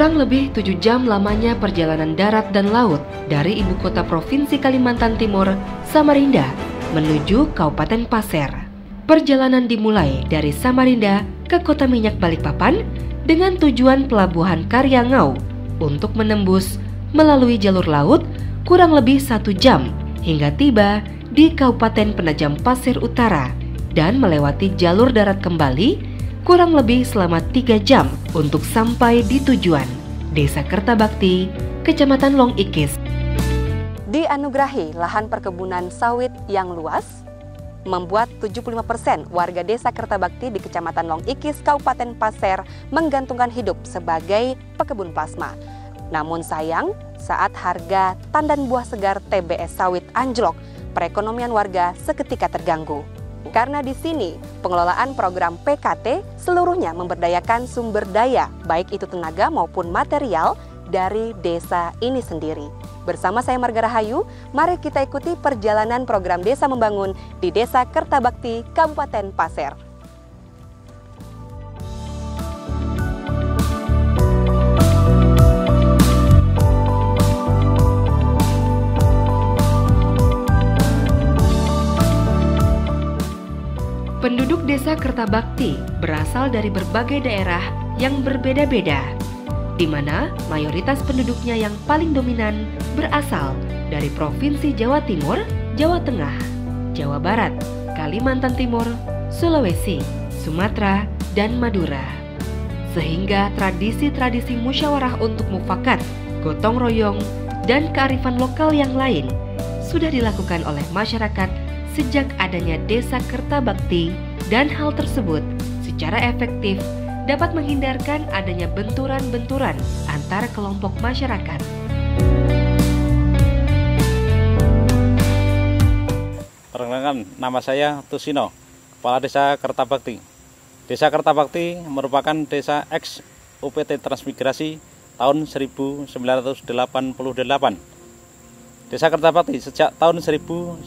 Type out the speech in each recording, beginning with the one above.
Kurang lebih 7 jam lamanya perjalanan darat dan laut dari ibu kota Provinsi Kalimantan Timur, Samarinda, menuju Kabupaten Pasir. Perjalanan dimulai dari Samarinda ke Kota Minyak Balikpapan dengan tujuan Pelabuhan Karyangau untuk menembus melalui jalur laut kurang lebih 1 jam hingga tiba di Kabupaten Penajam Pasir Utara dan melewati jalur darat kembali kurang lebih selama 3 jam untuk sampai di tujuan, Desa Kertabakti, Kecamatan Long Ikis. Dianugerahi lahan perkebunan sawit yang luas, membuat 75% warga Desa Kertabakti di Kecamatan Long Ikis, Kabupaten Pasir menggantungkan hidup sebagai pekebun plasma. Namun sayang, saat harga tandan buah segar TBS sawit anjlok, perekonomian warga seketika terganggu. Karena di sini pengelolaan program PKT seluruhnya memberdayakan sumber daya, baik itu tenaga maupun material dari desa ini sendiri. Bersama saya Marga Rahayu, mari kita ikuti perjalanan program Desa Membangun di Desa Kertabakti, Kabupaten Pasir. Penduduk Desa Kertabakti berasal dari berbagai daerah yang berbeda-beda, di mana mayoritas penduduknya yang paling dominan berasal dari Provinsi Jawa Timur, Jawa Tengah, Jawa Barat, Kalimantan Timur, Sulawesi, Sumatera, dan Madura. Sehingga tradisi-tradisi musyawarah untuk mufakat, gotong royong, dan kearifan lokal yang lain sudah dilakukan oleh masyarakat sejak adanya Desa Kertabakti, dan hal tersebut secara efektif dapat menghindarkan adanya benturan-benturan antara kelompok masyarakat. Perkenalkan, nama saya Tusino, Kepala Desa Kertabakti. Desa Kertabakti merupakan desa ex UPT Transmigrasi tahun 1988. Desa Kertabakti sejak tahun 1997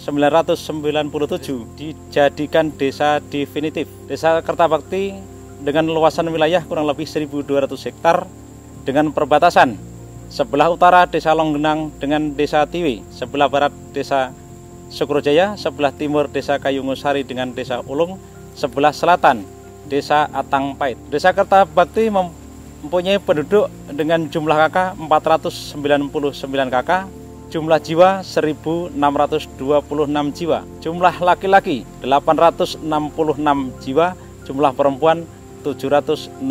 dijadikan desa definitif. Desa Kertabakti dengan luasan wilayah kurang lebih 1.200 hektar dengan perbatasan sebelah utara Desa Longgenang dengan Desa Tiwi, sebelah barat Desa Sukrojaya, sebelah timur Desa Kayungusari dengan Desa Ulung, sebelah selatan Desa Atangpait. Desa Kertabakti mempunyai penduduk dengan jumlah kakak 499 kakak, jumlah jiwa 1.626 jiwa, jumlah laki-laki 866 jiwa, jumlah perempuan 760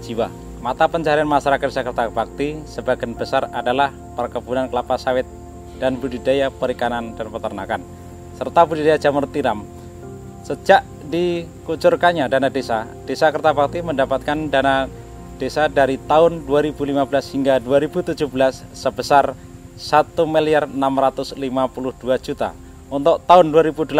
jiwa. Mata pencaharian masyarakat Desa Kertabakti sebagian besar adalah perkebunan kelapa sawit dan budidaya perikanan dan peternakan, serta budidaya jamur tiram. Sejak dikucurkannya dana desa, Desa Kertabakti mendapatkan dana desa dari tahun 2015 hingga 2017 sebesar 1.652 juta. Untuk tahun 2018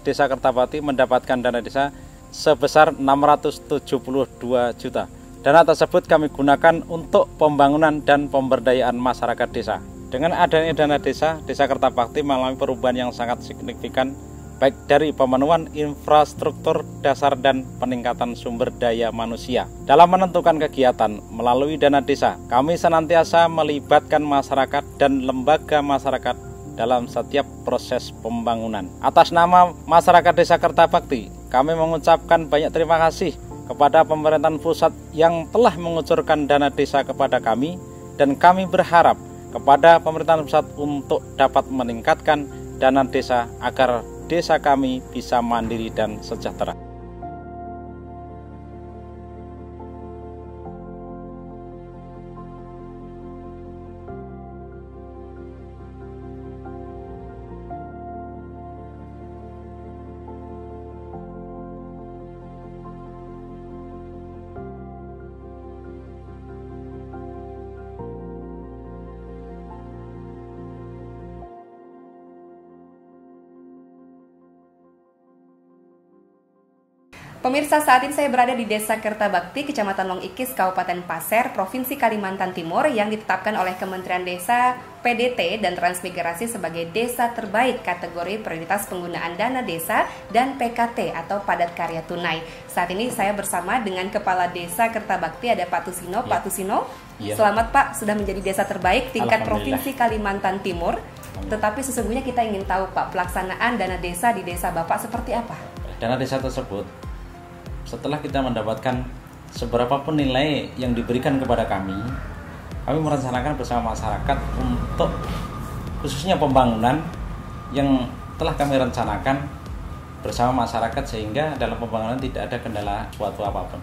Desa Kertabakti mendapatkan dana desa sebesar 672 juta. Dana tersebut kami gunakan untuk pembangunan dan pemberdayaan masyarakat desa. Dengan adanya dana desa, Desa Kertabakti mengalami perubahan yang sangat signifikan baik dari pemenuhan infrastruktur dasar dan peningkatan sumber daya manusia. Dalam menentukan kegiatan melalui dana desa, kami senantiasa melibatkan masyarakat dan lembaga masyarakat dalam setiap proses pembangunan. Atas nama masyarakat Desa Kertabakti, kami mengucapkan banyak terima kasih kepada pemerintahan pusat yang telah mengucurkan dana desa kepada kami, dan kami berharap kepada pemerintahan pusat untuk dapat meningkatkan dana desa agar desa kami bisa mandiri dan sejahtera. Pemirsa, saat ini saya berada di Desa Kertabakti, Kecamatan Long Ikis, Kabupaten Pasir, Provinsi Kalimantan Timur yang ditetapkan oleh Kementerian Desa, PDT, dan Transmigrasi sebagai desa terbaik kategori prioritas penggunaan dana desa dan PKT atau padat karya tunai. Saat ini saya bersama dengan Kepala Desa Kertabakti, ada Pak Tusino. Pak Tusino, selamat Pak, sudah menjadi desa terbaik tingkat Provinsi Kalimantan Timur. Tetapi sesungguhnya kita ingin tahu Pak, pelaksanaan dana desa di desa Bapak seperti apa? Dana desa tersebut, setelah kita mendapatkan seberapa pun nilai yang diberikan kepada kami merencanakan bersama masyarakat untuk khususnya pembangunan yang telah kami rencanakan bersama masyarakat sehingga dalam pembangunan tidak ada kendala suatu apapun.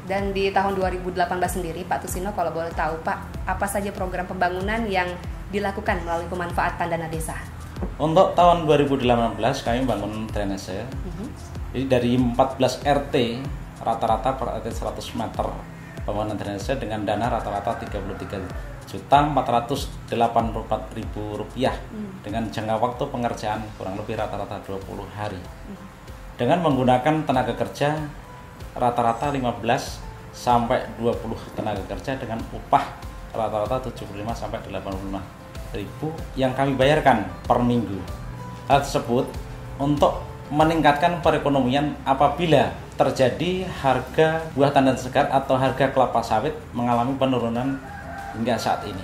Dan di tahun 2018 sendiri, Pak Tusino, kalau boleh tahu Pak, apa saja program pembangunan yang dilakukan melalui pemanfaatan dana desa? Untuk tahun 2018 kami bangun drainase. Jadi dari 14 RT rata-rata per RT 100 meter bangunan drainase dengan dana rata-rata Rp33.484.000 dengan jangka waktu pengerjaan kurang lebih rata-rata 20 hari. Dengan menggunakan tenaga kerja rata-rata 15 sampai 20 tenaga kerja dengan upah rata-rata 75 sampai 85.000 yang kami bayarkan per minggu. Hal tersebut untuk meningkatkan perekonomian apabila terjadi harga buah tandan segar atau harga kelapa sawit mengalami penurunan hingga saat ini.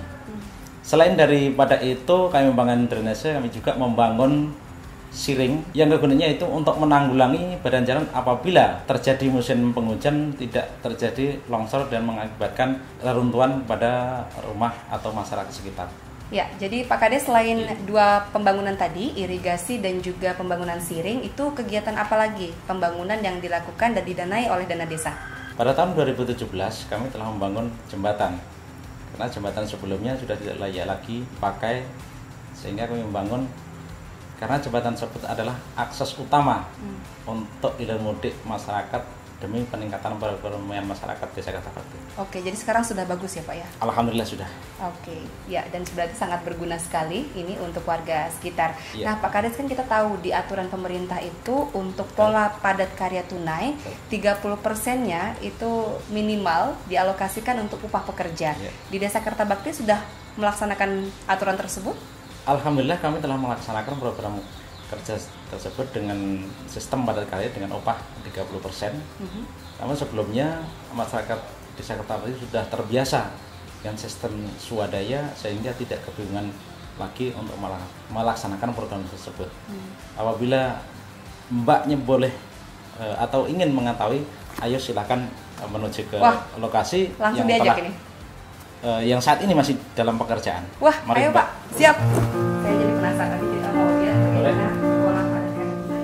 Selain daripada itu, kami membangun drainase, kami juga membangun siring yang kegunaannya itu untuk menanggulangi badan jalan apabila terjadi musim penghujan tidak terjadi longsor dan mengakibatkan reruntuhan pada rumah atau masyarakat sekitar. Ya, jadi Pak Kades, selain dua pembangunan tadi, irigasi dan juga pembangunan siring, itu kegiatan apa lagi pembangunan yang dilakukan dan didanai oleh dana desa? Pada tahun 2017 kami telah membangun jembatan, karena jembatan sebelumnya sudah tidak layak lagi pakai, sehingga kami membangun karena jembatan tersebut adalah akses utama untuk hilir mudik masyarakat demi peningkatan perekonomian masyarakat Desa Kertabakti. Oke, jadi sekarang sudah bagus ya Pak ya? Alhamdulillah sudah. Oke, ya, dan berarti sangat berguna sekali ini untuk warga sekitar. Ya. Nah Pak Kades, kan kita tahu di aturan pemerintah itu untuk pola padat karya tunai 30%-nya itu minimal dialokasikan untuk upah pekerja. Ya. Di Desa Kertabakti sudah melaksanakan aturan tersebut? Alhamdulillah kami telah melaksanakan program kerja tersebut dengan sistem padat karya dengan upah 30%. Namun sebelumnya masyarakat Desa Kertabakti sudah terbiasa dengan sistem swadaya sehingga tidak kebingungan lagi untuk melaksanakan program tersebut. Apabila mbaknya boleh atau ingin mengetahui, ayo silakan menuju ke lokasi langsung yang diajak telah, ini. Yang saat ini masih dalam pekerjaan. Wah, Mari, ayo Mbak. Pak, siap. Saya jadi penasaran nih, mau lihat bagaimana pola padat karya tunai.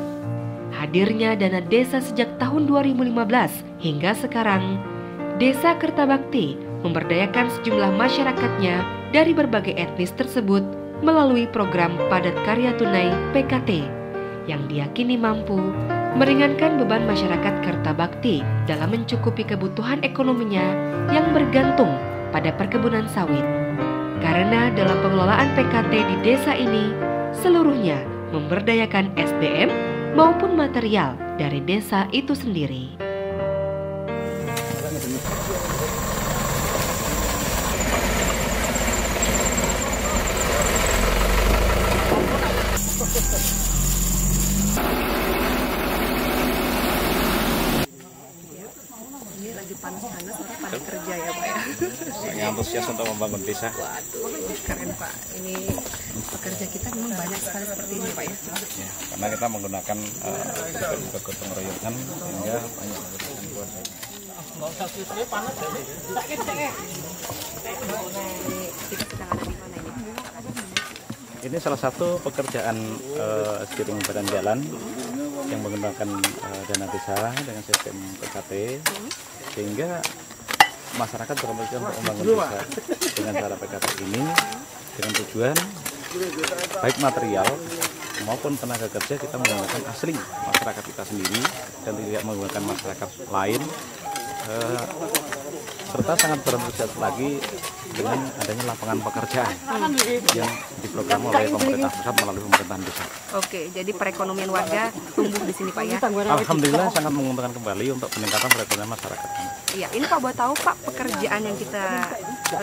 Hadirnya dana desa sejak tahun 2015 hingga sekarang, Desa Kertabakti memberdayakan sejumlah masyarakatnya dari berbagai etnis tersebut melalui program padat karya tunai PKT yang diyakini mampu meringankan beban masyarakat Kertabakti dalam mencukupi kebutuhan ekonominya yang bergantung pada perkebunan sawit. Karena dalam pengelolaan PKT di desa ini, seluruhnya memberdayakan SDM maupun material dari desa itu sendiri. Ini lagi panas-panas, orang pada kerja ya Pak ya. Yang antusias untuk membangun desa. Waduh, keren Pak. Ini pekerja kita memang banyak sekali seperti ini Pak ya. Ya, karena kita menggunakan gotong royongan sehingga banyak menggunakan keluarga. Kita sedang ada di mana ini? Ini salah satu pekerjaan skiring badan jalan yang menggunakan dana desa dengan sistem PKT, sehingga masyarakat berkomitmen untuk membangun desa dengan cara PKT ini dengan tujuan baik material maupun tenaga kerja kita menggunakan asli masyarakat kita sendiri dan tidak menggunakan masyarakat lain serta sangat berantusias lagi dengan adanya lapangan pekerjaan yang diprogram oleh pemerintah pusat melalui pemerintahan desa. Oke, jadi perekonomian warga tumbuh di sini Pak ya? Alhamdulillah sangat menguntungkan kembali untuk peningkatan perekonomian masyarakat. Iya, ini Pak buat tahu Pak, pekerjaan yang kita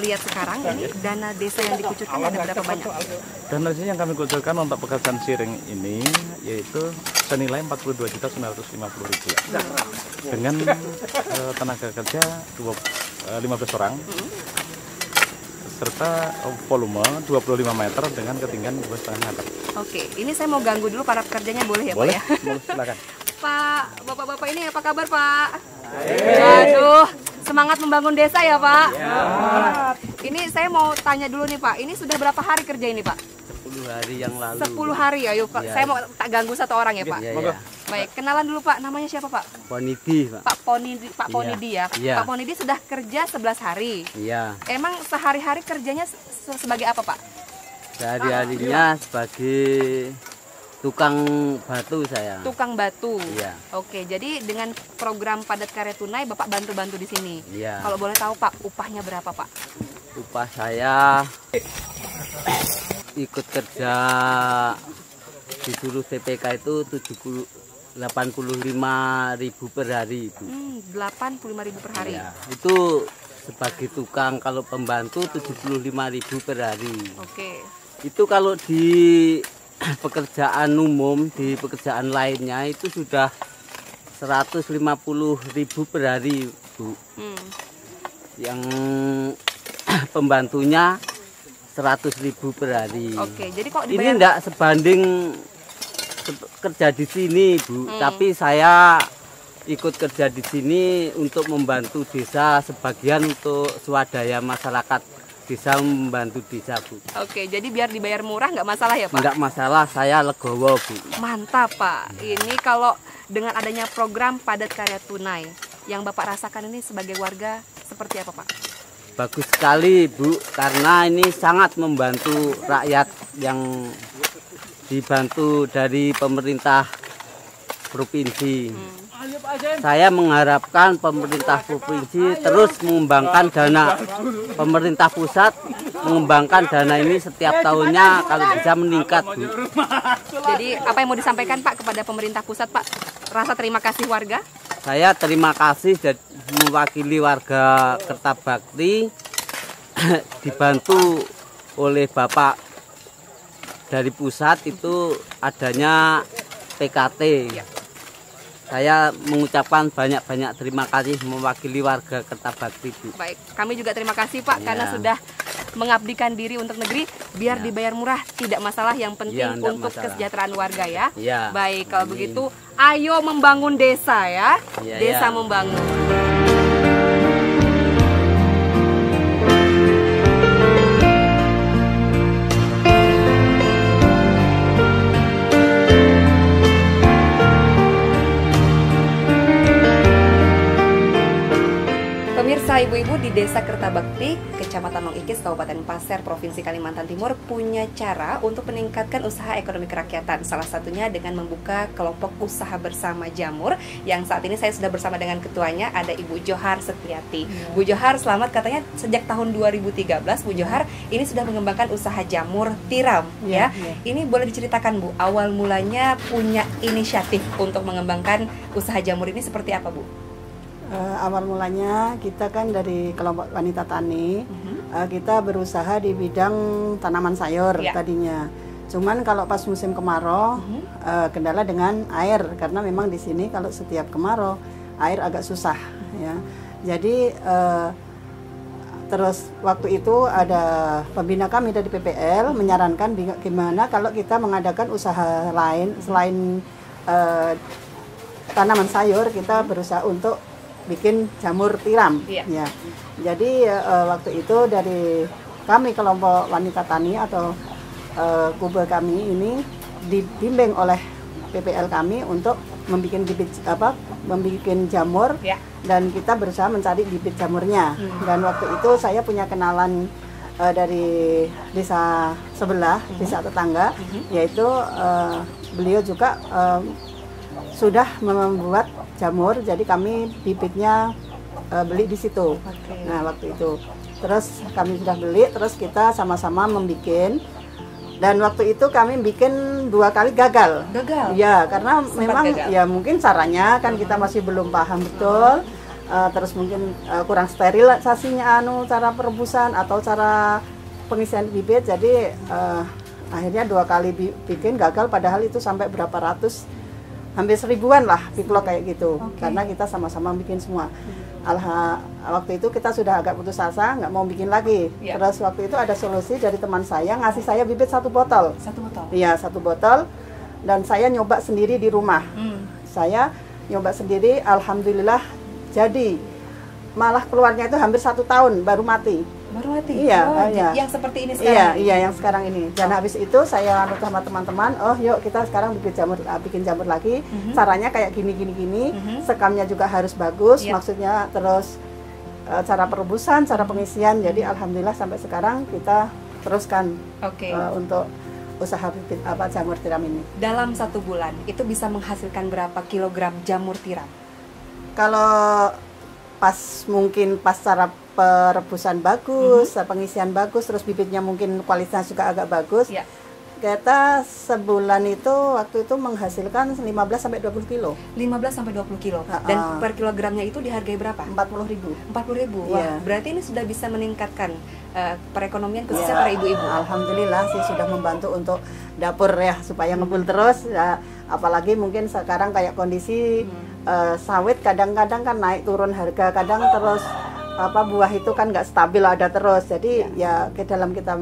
lihat sekarang ini dana desa yang dikucurkan ada berapa banyak? Dana desa yang kami kucurkan untuk pekerjaan sharing ini yaitu senilai 42.950.000 dengan tenaga kerja 15 orang serta volume 25 meter dengan ketinggian 2,5 meter. Oke, ini saya mau ganggu dulu para pekerjanya, boleh ya Boleh, Pak ya? boleh, silakan. Pak, bapak-bapak ini apa kabar Pak? Aduh, semangat membangun desa ya Pak? Ya. Ini saya mau tanya dulu nih Pak, ini sudah berapa hari kerja ini Pak? 10 hari yang lalu. 10 hari, ayo Pak. Ya. Saya mau tak ganggu satu orang ya Pak? Ya, ya. Baik, kenalan dulu Pak, namanya siapa Pak? Ponidi, Pak. Pak Ponidi ya? Ya. Pak Ponidi sudah kerja 11 hari. Iya. Emang sehari-hari kerjanya sebagai apa Pak? Sehari-harinya sebagai tukang batu saya. Tukang batu. Iya. Oke, jadi dengan program padat karya tunai Bapak bantu-bantu di sini. Iya. Kalau boleh tahu Pak, upahnya berapa Pak? Upah saya ikut kerja disuruh TPK itu 85.000 per hari, Ibu. 85.000 per hari. Iya. Itu sebagai tukang, kalau pembantu 75.000 per hari. Oke. Itu kalau di pekerjaan umum, di pekerjaan lainnya itu sudah 150.000 per hari, Bu. Yang pembantunya 100.000 per hari. Oke, jadi kok Ini dibayar... enggak sebanding kerja di sini, Bu. Tapi saya ikut kerja di sini untuk membantu desa, sebagian untuk swadaya masyarakat desa, membantu desa, Bu. Oke, jadi biar dibayar murah nggak masalah ya Pak? Enggak masalah, saya legowo, Bu. Mantap Pak. Ini kalau dengan adanya program padat karya tunai yang Bapak rasakan ini sebagai warga seperti apa Pak? Bagus sekali, Bu, karena ini sangat membantu rakyat yang dibantu dari pemerintah provinsi. Saya mengharapkan pemerintah provinsi terus mengembangkan dana, pemerintah pusat mengembangkan dana ini setiap tahunnya kalau bisa meningkat, Bu. Jadi apa yang mau disampaikan Pak kepada pemerintah pusat Pak? Rasa terima kasih warga? Saya terima kasih dan mewakili warga Kertabakti dibantu oleh Bapak dari pusat itu adanya PKT. Saya mengucapkan banyak-banyak terima kasih mewakili warga Kertabakti, Bu. Baik, kami juga terima kasih Pak karena sudah mengabdikan diri untuk negeri, biar dibayar murah tidak masalah, yang penting untuk kesejahteraan warga ya. Baik, kalau begitu ayo membangun desa ya. Desa membangun. Pemirsa, ibu-ibu di Desa Kertabakti, Kecamatan Longikis, Kabupaten Pasir, Provinsi Kalimantan Timur punya cara untuk meningkatkan usaha ekonomi kerakyatan. Salah satunya dengan membuka kelompok usaha bersama jamur, yang saat ini saya sudah bersama dengan ketuanya, ada Ibu Johar Setiati. Bu Johar, selamat, katanya sejak tahun 2013 Bu Johar ini sudah mengembangkan usaha jamur tiram ya. Ini boleh diceritakan Bu, awal mulanya punya inisiatif untuk mengembangkan usaha jamur ini seperti apa Bu? Awal mulanya kita kan dari kelompok wanita tani, kita berusaha di bidang tanaman sayur tadinya. Cuman kalau pas musim kemarau, kendala dengan air, karena memang di sini kalau setiap kemarau air agak susah ya. Jadi terus waktu itu ada pembina kami dari PPL menyarankan gimana kalau kita mengadakan usaha lain selain tanaman sayur, kita berusaha untuk bikin jamur tiram ya. Jadi waktu itu dari kami kelompok wanita tani atau kube kami ini dibimbing oleh PPL kami untuk membuat jamur dan kita berusaha mencari bibit jamurnya. Dan waktu itu saya punya kenalan dari desa sebelah, desa tetangga, yaitu beliau juga sudah membuat jamur, jadi kami bibitnya beli di situ. Nah waktu itu terus kami sudah beli, terus kita sama-sama membikin. Dan waktu itu kami bikin 2 kali gagal. Ya, karena memang gagal. Ya mungkin caranya kan kita masih belum paham betul. Terus mungkin kurang sterilisasinya cara perebusan atau cara pengisian bibit. Jadi akhirnya 2 kali bikin gagal, padahal itu sampai berapa ratus, hampir 1000-an lah piklok kayak gitu. Karena kita sama-sama bikin semua. Waktu itu kita sudah agak putus asa, nggak mau bikin lagi. Terus waktu itu ada solusi dari teman saya, ngasih saya bibit 1 botol. 1 botol? Iya, 1 botol. Dan saya nyoba sendiri di rumah. Saya nyoba sendiri, alhamdulillah jadi. Malah keluarnya itu hampir 1 tahun baru mati. Baru mati? Iya, iya. Yang seperti ini sekarang? Iya, yang sekarang ini. Dan habis itu saya sama teman-teman, oh yuk kita sekarang bikin jamur lagi. Caranya kayak gini. Sekamnya juga harus bagus, maksudnya terus cara perebusan, cara pengisian. Jadi alhamdulillah sampai sekarang kita teruskan untuk usaha jamur tiram ini. Dalam 1 bulan itu bisa menghasilkan berapa kilogram jamur tiram? Kalau mungkin pas cara perebusan bagus, pengisian bagus, terus bibitnya mungkin kualitasnya juga agak bagus. Kita sebulan itu waktu itu menghasilkan 15-20 kilo. 15-20 kilo. Dan per kilogramnya itu dihargai berapa? 40.000. 40.000. Wah, berarti ini sudah bisa meningkatkan perekonomian khususnya para ibu-ibu. Alhamdulillah sih sudah membantu untuk dapur ya supaya ngebul terus. Ya, apalagi mungkin sekarang kayak kondisi sawit kadang-kadang kan naik turun harga, kadang terus buah itu kan nggak stabil ada terus. Jadi ya dalam kita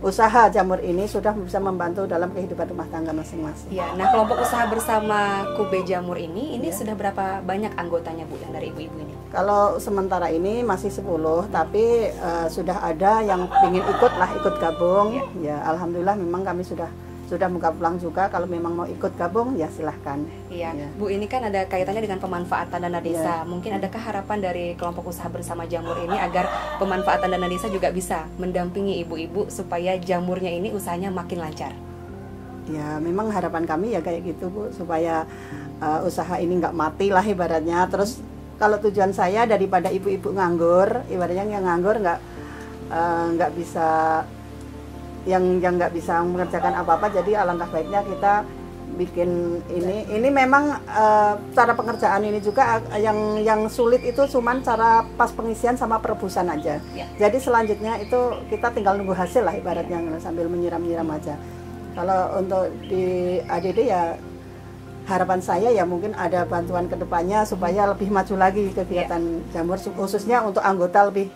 usaha jamur ini sudah bisa membantu dalam kehidupan rumah tangga masing-masing. Ya, nah kelompok usaha bersama Kube Jamur ini sudah berapa banyak anggotanya Bu yang dari ibu-ibu ini? Kalau sementara ini masih 10, tapi sudah ada yang ingin ikut gabung. Ya, alhamdulillah memang kami sudah buka peluang juga, kalau memang mau ikut gabung ya silahkan. Iya, Bu, ini kan ada kaitannya dengan pemanfaatan dana desa. Mungkin adakah harapan dari kelompok usaha bersama jamur ini agar pemanfaatan dana desa juga bisa mendampingi ibu-ibu supaya jamurnya ini usahanya makin lancar? Ya, memang harapan kami ya kayak gitu Bu, supaya usaha ini nggak mati lah ibaratnya. Terus kalau tujuan saya daripada ibu-ibu nganggur, ibaratnya yang nganggur nggak bisa yang nggak bisa mengerjakan apa-apa, jadi alangkah baiknya kita bikin ini memang cara pengerjaan ini juga yang sulit itu cuman cara pas pengisian sama perebusan aja. Jadi selanjutnya itu kita tinggal nunggu hasil lah ibaratnya, sambil menyiram-nyiram aja. Kalau untuk di ADD ya harapan saya ya mungkin ada bantuan kedepannya supaya lebih maju lagi kegiatan jamur, khususnya untuk anggota lebih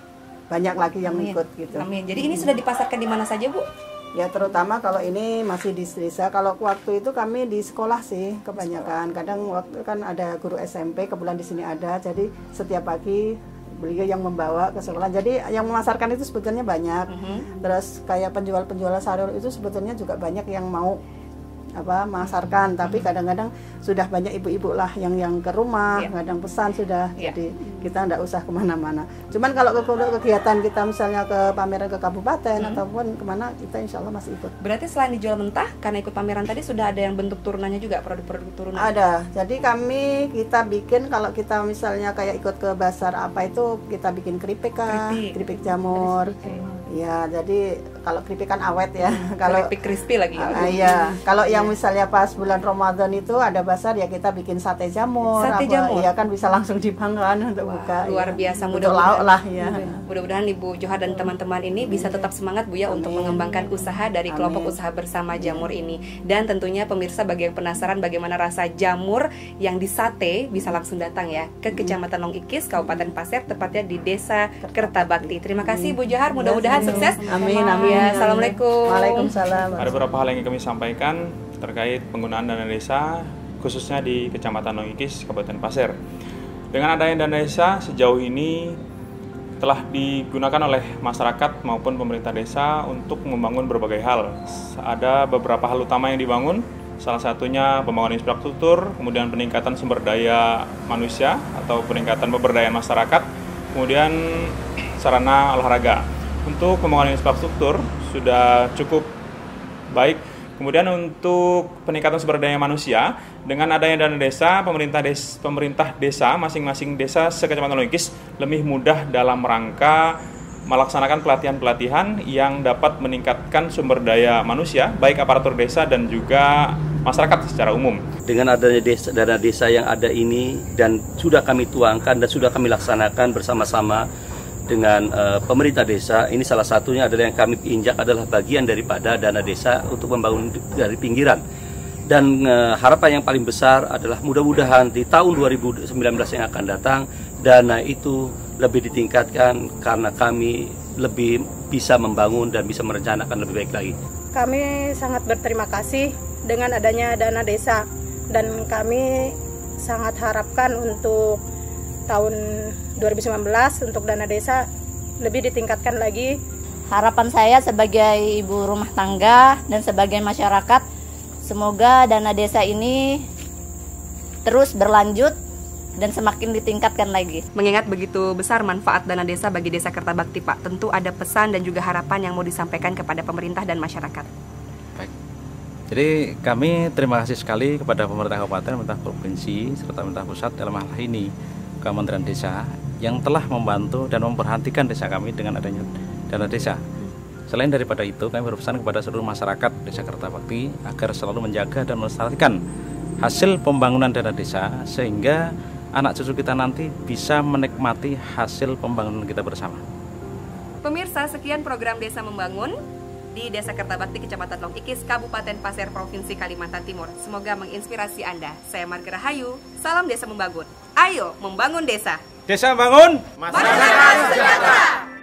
banyak lagi yang ikut gitu. Amin. Jadi ini sudah dipasarkan di mana saja Bu? Ya terutama kalau ini masih di desa. Kalau waktu itu kami di sekolah sih kebanyakan. Kadang waktu kan ada guru SMP kebetulan di sini ada. Jadi setiap pagi beliau yang membawa ke sekolah. Jadi yang memasarkan itu sebetulnya banyak. Terus kayak penjual-penjual sayur itu sebetulnya juga banyak yang mau memasarkan, tapi kadang-kadang sudah banyak ibu-ibu lah yang ke rumah, kadang pesan sudah, jadi kita nggak usah kemana-mana. Cuman kalau kegiatan kita misalnya ke pameran ke kabupaten ataupun kemana, kita insya Allah masih ikut. Berarti selain dijual mentah, karena ikut pameran tadi sudah ada yang bentuk turunannya juga, produk-produk turunan? Ada, jadi kita bikin kalau kita misalnya kayak ikut ke pasar apa itu, kita bikin keripik jamur. Ya, jadi kalau keripik kan awet ya. Kalau keripik crispy lagi. Iya, kalau yang misalnya pas bulan Ramadan itu ada bazar ya kita bikin sate jamur. Iya kan bisa langsung dibangkan untuk buka. Luar biasa, mudah-mudahan Ibu Johar dan teman-teman ini bisa tetap semangat Bu ya untuk mengembangkan usaha dari kelompok usaha bersama jamur ini. Dan tentunya pemirsa bagi yang penasaran bagaimana rasa jamur yang disate bisa langsung datang ya ke Kecamatan Long Ikis, Kabupaten Pasir, tepatnya di Desa Kertabakti. Terima kasih Bu Johar, mudah-mudahan sukses. Amin. Ya, assalamualaikum. Waalaikumsalam. Ada beberapa hal yang kami sampaikan terkait penggunaan dana desa khususnya di Kecamatan Long Ikis, Kabupaten Pasir. Dengan adanya dana desa sejauh ini telah digunakan oleh masyarakat maupun pemerintah desa untuk membangun berbagai hal. Ada beberapa hal utama yang dibangun, salah satunya pembangunan infrastruktur, kemudian peningkatan sumber daya manusia atau peningkatan pemberdayaan masyarakat, kemudian sarana olahraga. Untuk pembangunan infrastruktur sudah cukup baik Kemudian untuk peningkatan sumber daya manusia, dengan adanya dana desa, pemerintah desa, masing-masing desa sekecamatan Long Ikis lebih mudah dalam rangka melaksanakan pelatihan-pelatihan yang dapat meningkatkan sumber daya manusia, baik aparatur desa dan juga masyarakat secara umum. Dengan adanya dana desa yang ada ini dan sudah kami tuangkan dan sudah kami laksanakan bersama-sama dengan pemerintah desa, ini salah satunya adalah yang kami injak adalah bagian daripada dana desa untuk membangun dari pinggiran. Dan harapan yang paling besar adalah mudah-mudahan di tahun 2019 yang akan datang, dana itu lebih ditingkatkan karena kami lebih bisa membangun dan bisa merencanakan lebih baik lagi. Kami sangat berterima kasih dengan adanya dana desa dan kami sangat harapkan untuk tahun 2019 untuk dana desa lebih ditingkatkan lagi. Harapan saya sebagai ibu rumah tangga dan sebagai masyarakat, semoga dana desa ini terus berlanjut dan semakin ditingkatkan lagi. Mengingat begitu besar manfaat dana desa bagi Desa Kertabakti, Pak, tentu ada pesan dan juga harapan yang mau disampaikan kepada pemerintah dan masyarakat. Baik. Jadi kami terima kasih sekali kepada pemerintah kabupaten, pemerintah provinsi, serta pemerintah pusat dalam hal ini Kementerian Desa yang telah membantu dan memperhatikan desa kami dengan adanya dana desa. Selain daripada itu, kami berpesan kepada seluruh masyarakat Desa Kertabakti agar selalu menjaga dan melestarikan hasil pembangunan dana desa sehingga anak cucu kita nanti bisa menikmati hasil pembangunan kita bersama. Pemirsa, sekian program Desa Membangun di Desa Kertabakti, Kecamatan Long Ikis, Kabupaten Pasir, Provinsi Kalimantan Timur. Semoga menginspirasi Anda. Saya Marga Rahayu, salam Desa Membangun. Ayo membangun desa. Desa bangun, masyarakat sejahtera.